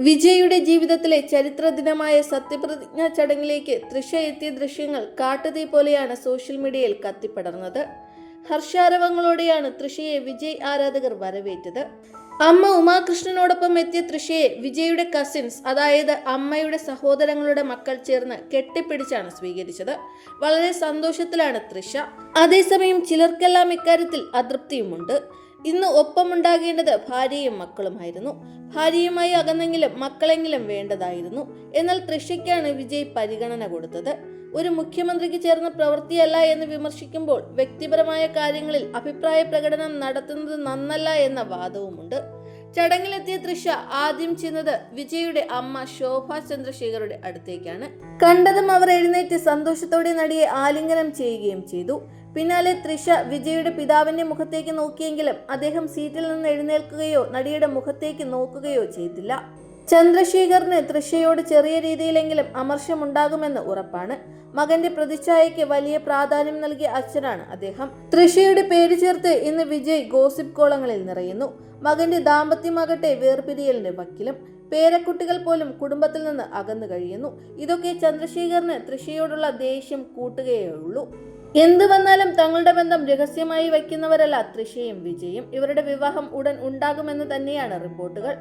വിജയുടെ ജീവിതത്തിലെ ചരിത്ര ദിനമായ സത്യപ്രതിജ്ഞാ ചടങ്ങിലേക്ക് തൃഷ എത്തിയ ദൃശ്യങ്ങൾ കാട്ടുതീ പോലെയാണ് സോഷ്യൽ മീഡിയയിൽ കത്തിപ്പടർന്നത്. ഹർഷാരവങ്ങളോടെയാണ് തൃഷയെ വിജയ് ആരാധകർ വരവേറ്റത്. അമ്മ ഉമാകൃഷ്ണനോടൊപ്പം എത്തിയ തൃഷയെ വിജയുടെ കസിൻസ്, അതായത് അമ്മയുടെ സഹോദരങ്ങളുടെ മക്കൾ ചേർന്ന് കെട്ടിപ്പിടിച്ചാണ് സ്വീകരിച്ചത്. വളരെ സന്തോഷത്തിലാണ് തൃഷ. അതേസമയം ചിലർക്കെല്ലാം ഇക്കാര്യത്തിൽ അതൃപ്തിയുമുണ്ട്. ഇന്ന് ഒപ്പമുണ്ടാകേണ്ടത് ഭാര്യയും മക്കളുമായിരുന്നു. ഭാര്യയുമായി അകന്നെങ്കിലും മക്കളെങ്കിലും വേണ്ടതായിരുന്നു. എന്നാൽ തൃഷയ്ക്കാണ് വിജയ് പരിഗണന കൊടുത്തത്. ഒരു മുഖ്യമന്ത്രിക്ക് ചേർന്ന പ്രവൃത്തിയല്ല എന്ന് വിമർശിക്കുമ്പോൾ വ്യക്തിപരമായ കാര്യങ്ങളിൽ അഭിപ്രായ പ്രകടനം നടത്തുന്നത് നന്നല്ല എന്ന വാദവുമുണ്ട്. ചടങ്ങിലെത്തിയ തൃഷ ആദ്യം ചെന്നത് വിജയുടെ അമ്മ ശോഭ ചന്ദ്രശേഖരുടെ അടുത്തേക്കാണ്. കണ്ടതും അവർ എഴുന്നേറ്റ് സന്തോഷത്തോടെ നടിയെ ആലിംഗനം ചെയ്യുകയും ചെയ്തു. പിന്നാലെ തൃഷ വിജയുടെ പിതാവിന്റെ മുഖത്തേക്ക് നോക്കിയെങ്കിലും അദ്ദേഹം സീറ്റിൽ നിന്ന് എഴുന്നേൽക്കുകയോ നടിയുടെ മുഖത്തേക്ക് നോക്കുകയോ ചെയ്തില്ല. ചന്ദ്രശേഖറിന് തൃഷയോട് ചെറിയ രീതിയിലെങ്കിലും അമർഷമുണ്ടാകുമെന്ന് ഉറപ്പാണ്. മകന്റെ പ്രതിച്ഛായയ്ക്ക് വലിയ പ്രാധാന്യം നൽകിയ അച്ഛനാണ് അദ്ദേഹം. തൃഷയുടെ പേര് ചേർത്ത് ഇന്ന് വിജയ് ഗോസിപ്പ് കോളങ്ങളിൽ നിറയുന്നു. മകന്റെ ദാമ്പത്യമാകട്ടെ വേർപിരിയലിന്റെ വക്കിലും. പേരക്കുട്ടികൾ പോലും കുടുംബത്തിൽ നിന്ന് അകന്നു കഴിയുന്നു. ഇതൊക്കെ ചന്ദ്രശേഖറിന് തൃഷയോടുള്ള ദേഷ്യം കൂട്ടുകയേ ഉള്ളൂ. എന്തു വന്നാലും തങ്ങളുടെ ബന്ധം രഹസ്യമായി വയ്ക്കുന്നവരല്ല തൃഷയും വിജയും. ഇവരുടെ വിവാഹം ഉടൻ ഉണ്ടാകുമെന്ന് തന്നെയാണ് റിപ്പോർട്ടുകൾ.